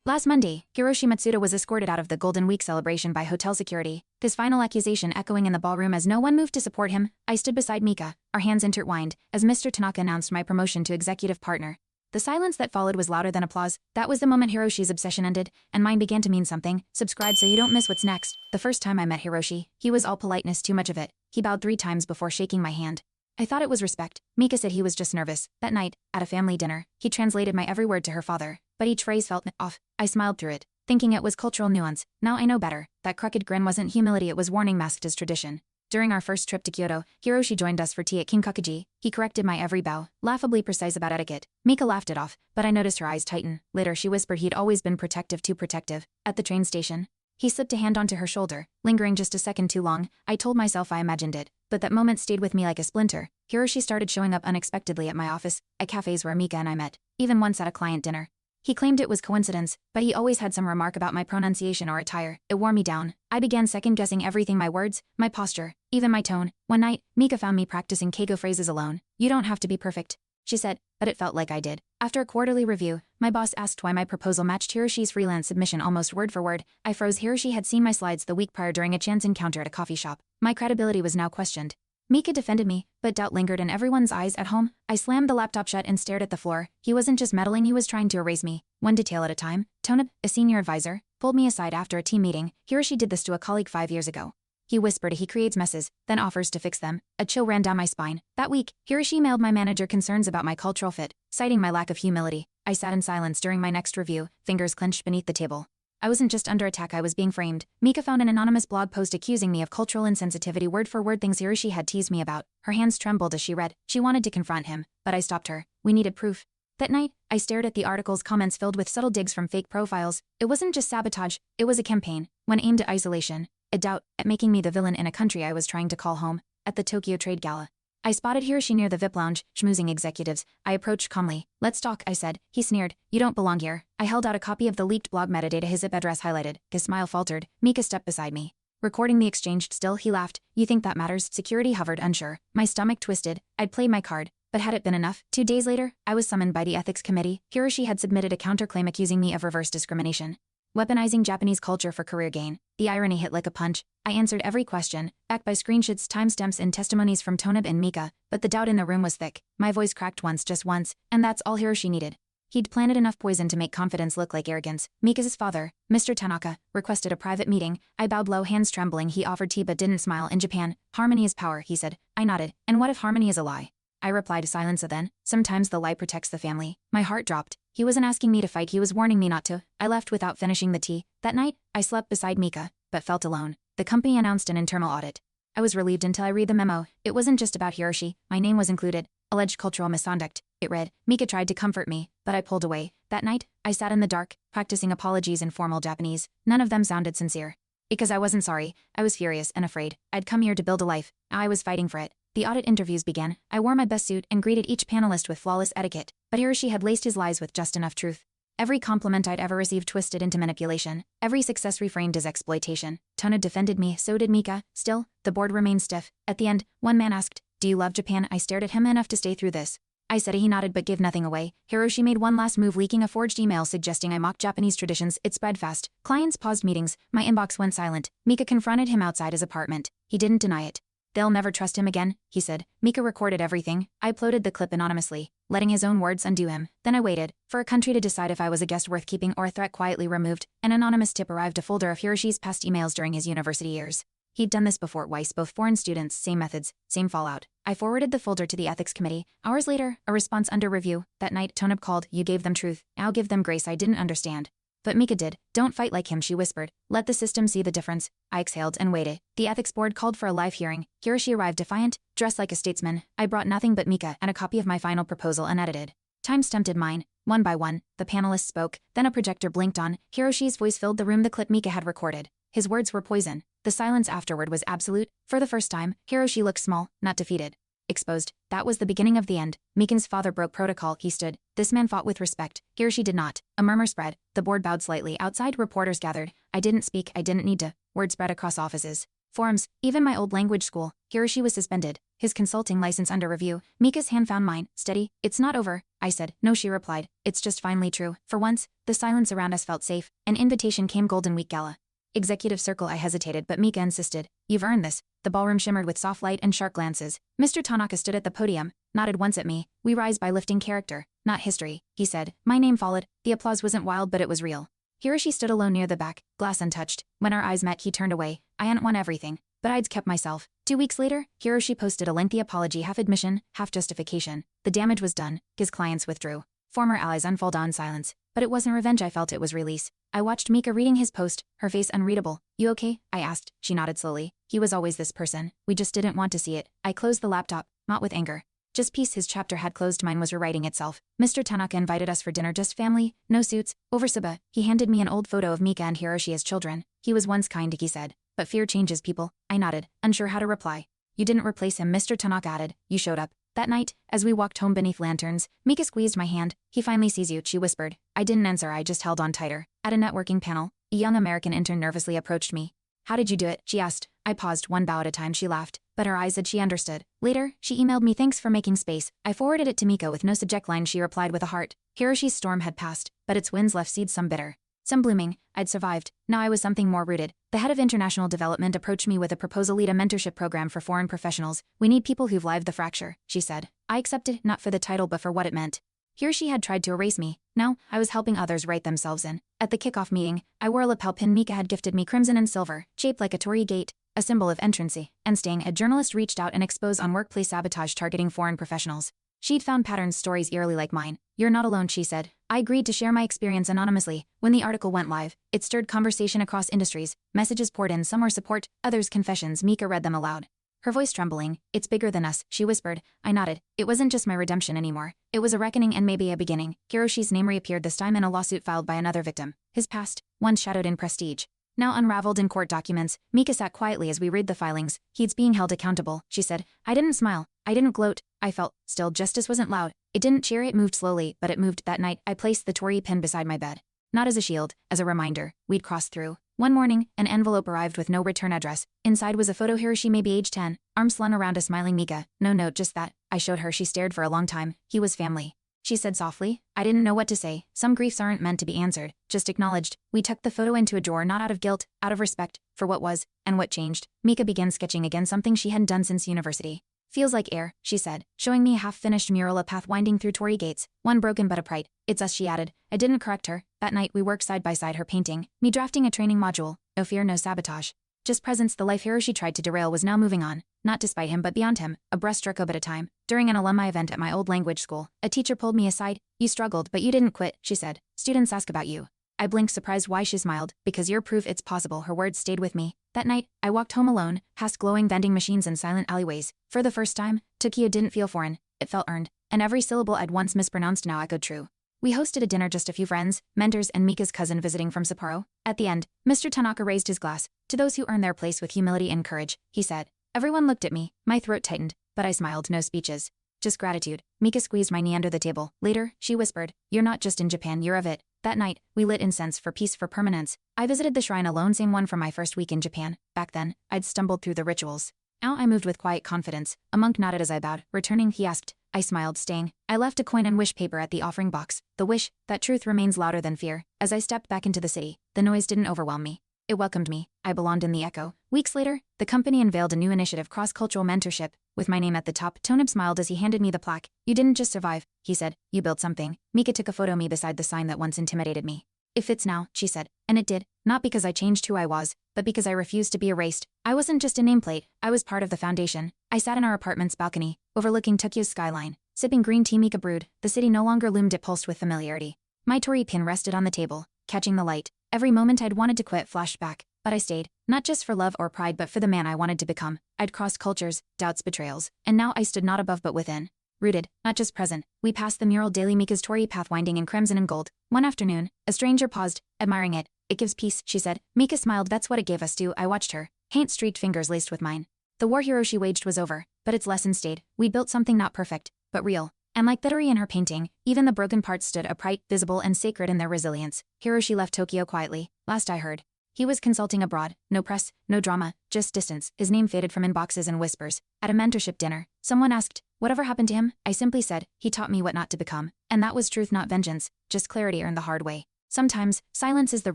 Last Monday, Hiroshi Matsuda was escorted out of the Golden Week celebration by hotel security, his final accusation echoing in the ballroom as no one moved to support him. I stood beside Mika, our hands intertwined, as Mr. Tanaka announced my promotion to executive partner. The silence that followed was louder than applause. That was the moment Hiroshi's obsession ended, and mine began to mean something. Subscribe so you don't miss what's next. The first time I met Hiroshi, he was all politeness, too much of it. He bowed 3 times before shaking my hand. I thought it was respect. Mika said he was just nervous. That night, at a family dinner, he translated my every word to her father, but each phrase felt off. I smiled through it, thinking it was cultural nuance. Now I know better. That crooked grin wasn't humility, it was warning masked as tradition. During our first trip to Kyoto, Hiroshi joined us for tea at Kinkakuji. He corrected my every bow, laughably precise about etiquette. Mika laughed it off, but I noticed her eyes tighten. Later she whispered he'd always been protective, too protective. At the train station, he slipped a hand onto her shoulder, lingering just a second too long. I told myself I imagined it, but that moment stayed with me like a splinter. Hiroshi started showing up unexpectedly at my office, at cafes where Mika and I met, even once at a client dinner. He claimed it was coincidence, but he always had some remark about my pronunciation or attire. It wore me down. I began second-guessing everything, my words, my posture, even my tone. One night, Mika found me practicing Keigo phrases alone. You don't have to be perfect, she said, but it felt like I did. After a quarterly review, my boss asked why my proposal matched Hiroshi's freelance submission almost word for word. I froze. Hiroshi had seen my slides the week prior during a chance encounter at a coffee shop. My credibility was now questioned. Mika defended me, but doubt lingered in everyone's eyes at home. I slammed the laptop shut and stared at the floor. He wasn't just meddling, he was trying to erase me, one detail at a time. Toneb, a senior advisor, pulled me aside after a team meeting. Hiroshi did this to a colleague 5 years ago. He whispered he creates messes, then offers to fix them. A chill ran down my spine. That week, Hiroshi mailed my manager concerns about my cultural fit, citing my lack of humility. I sat in silence during my next review, fingers clenched beneath the table. I wasn't just under attack, I was being framed. Mika found an anonymous blog post accusing me of cultural insensitivity, word for word things Hiroshi had teased me about. Her hands trembled as she read. She wanted to confront him, but I stopped her. We needed proof. That night, I stared at the article's comments filled with subtle digs from fake profiles. It wasn't just sabotage, it was a campaign, one aimed at isolation, a doubt, at making me the villain in a country I was trying to call home. At the Tokyo Trade Gala, I spotted Hiroshi near the VIP lounge, schmoozing executives. I approached calmly. Let's talk, I said. He sneered. You don't belong here. I held out a copy of the leaked blog metadata, his IP address highlighted. His smile faltered. Mika stepped beside me, recording the exchange still. He laughed. You think that matters? Security hovered, unsure. My stomach twisted. I'd played my card. But had it been enough? 2 days later, I was summoned by the ethics committee. Hiroshi had submitted a counterclaim accusing me of reverse discrimination, weaponizing Japanese culture for career gain. The irony hit like a punch. I answered every question, backed by screenshots, timestamps, and testimonies from Toneb and Mika, but the doubt in the room was thick. My voice cracked once, just once, and that's all Hiroshi needed. He'd planted enough poison to make confidence look like arrogance. Mika's father, Mr. Tanaka, requested a private meeting. I bowed low, hands trembling. He offered tea but didn't smile. In Japan, harmony is power, he said. I nodded. And what if harmony is a lie? I replied, silence. Then, sometimes the lie protects the family. My heart dropped. He wasn't asking me to fight, he was warning me not to. I left without finishing the tea. That night, I slept beside Mika, but felt alone. The company announced an internal audit. I was relieved until I read the memo. It wasn't just about Hiroshi. My name was included. Alleged cultural misconduct. It read. Mika tried to comfort me, but I pulled away. That night, I sat in the dark, practicing apologies in formal Japanese. None of them sounded sincere. Because I wasn't sorry. I was furious and afraid. I'd come here to build a life. I was fighting for it. The audit interviews began. I wore my best suit and greeted each panelist with flawless etiquette, but Hiroshi had laced his lies with just enough truth. Every compliment I'd ever received twisted into manipulation. Every success reframed as exploitation. Tona defended me, so did Mika. Still, the board remained stiff. At the end, one man asked, "Do you love Japan?" I stared at him. Enough to stay through this. I said. He nodded but gave nothing away. Hiroshi made one last move, leaking a forged email suggesting I mocked Japanese traditions. It spread fast. Clients paused meetings. My inbox went silent. Mika confronted him outside his apartment. He didn't deny it. They'll never trust him again, he said. Mika recorded everything. I uploaded the clip anonymously, letting his own words undo him. Then I waited for a country to decide if I was a guest worth keeping or a threat quietly removed. An anonymous tip arrived, a folder of Hiroshi's past emails during his university years. He'd done this before twice, both foreign students, same methods, same fallout. I forwarded the folder to the ethics committee. Hours later, a response under review. That night, Toneb called. You gave them truth. I'll give them grace. I didn't understand. But Mika did. Don't fight like him, she whispered. Let the system see the difference. I exhaled and waited. The ethics board called for a live hearing. Hiroshi arrived defiant, dressed like a statesman. I brought nothing but Mika and a copy of my final proposal unedited. Time stunted mine. One by one, the panelists spoke, then a projector blinked on. Hiroshi's voice filled the room, the clip Mika had recorded. His words were poison. The silence afterward was absolute. For the first time, Hiroshi looked small, not defeated. Exposed. That was the beginning of the end. Mika's father broke protocol. He stood. This man fought with respect. Hiroshi did not. A murmur spread. The board bowed slightly. Outside, reporters gathered. I didn't speak. I didn't need to. Word spread across offices, forums, even my old language school. Hiroshi was suspended. his consulting license under review. Mika's hand found mine. Steady. It's not over, I said. No, she replied. It's just finally true. For once, the silence around us felt safe. An invitation came. Golden Week Gala. Executive circle. I hesitated, but Mika insisted. You've earned this. The ballroom shimmered with soft light and sharp glances. Mr. Tanaka stood at the podium, nodded once at me. We rise by lifting character, not history, he said. My name followed. The applause wasn't wild, but it was real. Hiroshi stood alone near the back, glass untouched. When our eyes met, he turned away. I hadn't won everything, but I'd kept myself. 2 weeks later, Hiroshi posted a lengthy apology, half admission, half justification. The damage was done. His clients withdrew. Former allies unfold on silence. But it wasn't revenge I felt, it was release. I watched Mika reading his post, her face unreadable. You okay? I asked. She nodded slowly. He was always this person. We just didn't want to see it. I closed the laptop, not with anger. Just peace. His chapter had closed, mine was rewriting itself. Mr. Tanaka invited us for dinner, just family, no suits, over soba. He handed me an old photo of Mika and Hiroshi as children. He was once kind, he said. But fear changes people. I nodded, unsure how to reply. You didn't replace him, Mr. Tanaka added. You showed up. That night, as we walked home beneath lanterns, Mika squeezed my hand. He finally sees you, she whispered. I didn't answer, I just held on tighter. At a networking panel, a young American intern nervously approached me. How did you do it? She asked. I paused, one bow at a time. She laughed, but her eyes said she understood. Later, she emailed me, thanks for making space. I forwarded it to Mika with no subject line. She replied with a heart. Hiroshi's storm had passed, but its winds left seeds, some bitter, some blooming. I'd survived. Now I was something more rooted. The head of international development approached me with a proposal, lead a mentorship program for foreign professionals. We need people who've lived the fracture, she said. I accepted, not for the title but for what it meant. Hiroshi had tried to erase me. Now, I was helping others write themselves in. At the kickoff meeting, I wore a lapel pin Mika had gifted me, crimson and silver, shaped like a Torii gate, a symbol of entrancy and staying. A journalist reached out and exposed on workplace sabotage targeting foreign professionals. She'd found patterns, stories eerily like mine. You're not alone, she said. I agreed to share my experience anonymously. When the article went live, it stirred conversation across industries. Messages poured in, some were support, others confessions. Mika read them aloud, her voice trembling. It's bigger than us, she whispered. I nodded. It wasn't just my redemption anymore. It was a reckoning and maybe a beginning. Hiroshi's name reappeared, this time in a lawsuit filed by another victim. His past, once shadowed in prestige, now unraveled in court documents. Mika sat quietly as we read the filings. He's being held accountable, she said. I didn't smile. I didn't gloat. I felt. Still, justice wasn't loud. It didn't cheer, it moved slowly, but it moved. That night, I placed the Torii pin beside my bed. Not as a shield, as a reminder. We'd crossed through. One morning, an envelope arrived with no return address. Inside was a photo, Hiroshi, maybe age 10, arms slung around a smiling Mika. No note, just that. I showed her. She stared for a long time. He was family, she said softly. I didn't know what to say. Some griefs aren't meant to be answered, just acknowledged. We tucked the photo into a drawer, not out of guilt, out of respect, for what was, and what changed. Mika began sketching again, something she hadn't done since university. Feels like air, she said, showing me a half-finished mural, a path winding through Torii gates, one broken but upright. It's us, she added. I didn't correct her. That night we worked side by side, her painting, me drafting a training module. No fear, no sabotage. Just presence. The life Hiroshi tried to derail was now moving on, not despite him but beyond him, a breaststroke at a time. During an alumni event at my old language school, a teacher pulled me aside. You struggled, but you didn't quit, she said. Students ask about you. I blinked, surprised. Why? She smiled. Because you're proof it's possible. Her words stayed with me. That night, I walked home alone, past glowing vending machines and silent alleyways. For the first time, Tokyo didn't feel foreign. It felt earned. And every syllable I'd once mispronounced now echoed true. We hosted a dinner, just a few friends, mentors, and Mika's cousin visiting from Sapporo. At the end, Mr. Tanaka raised his glass. To those who earn their place with humility and courage, he said. Everyone looked at me. My throat tightened, but I smiled. No speeches. Just gratitude. Mika squeezed my knee under the table. Later, she whispered, you're not just in Japan, you're of it. That night, we lit incense for peace, for permanence. I visited the shrine alone, same one from my first week in Japan. Back then, I'd stumbled through the rituals. Now I moved with quiet confidence. A monk nodded as I bowed. Returning, he asked. I smiled, staying. I left a coin and wish paper at the offering box. The wish, that truth remains louder than fear. As I stepped back into the city, the noise didn't overwhelm me. It welcomed me. I belonged in the echo. Weeks later, the company unveiled a new initiative, cross-cultural mentorship, with my name at the top. Toneb smiled as he handed me the plaque. You didn't just survive, he said. You built something. Mika took a photo of me beside the sign that once intimidated me. It fits now, she said. And it did. Not because I changed who I was, but because I refused to be erased. I wasn't just a nameplate. I was part of the foundation. I sat in our apartment's balcony, overlooking Tokyo's skyline, sipping green tea Mika brewed. The city no longer loomed, it pulsed with familiarity. My Torii pin rested on the table, catching the light. Every moment I'd wanted to quit flashed back, but I stayed. Not just for love or pride, but for the man I wanted to become. I'd crossed cultures, doubts, betrayals, and now I stood not above but within. Rooted, not just present. We passed the mural daily, Mika's Torii path winding in crimson and gold. One afternoon, a stranger paused, admiring it. It gives peace, she said. Mika smiled. That's what it gave us too. I watched her, paint-streaked fingers laced with mine. The war Hiroshi waged was over, but its lesson stayed. We built something not perfect, but real. And like the Torii in her painting, even the broken parts stood upright, visible and sacred in their resilience. Hiroshi left Tokyo quietly, last I heard. He was consulting abroad, no press, no drama, just distance. His name faded from inboxes and whispers. At a mentorship dinner, someone asked, "Whatever happened to him?" I simply said, "He taught me what not to become." And that was truth, not vengeance, just clarity earned the hard way. Sometimes, silence is the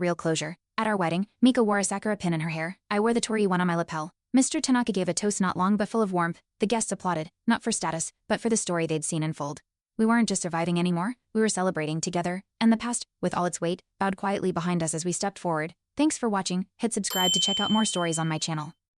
real closure. At our wedding, Mika wore a sakura pin in her hair. I wore the Tori one on my lapel. Mr. Tanaka gave a toast not long but full of warmth. The guests applauded, not for status, but for the story they'd seen unfold. We weren't just surviving anymore, we were celebrating together, and the past, with all its weight, bowed quietly behind us as we stepped forward. Thanks for watching. Hit subscribe to check out more stories on my channel.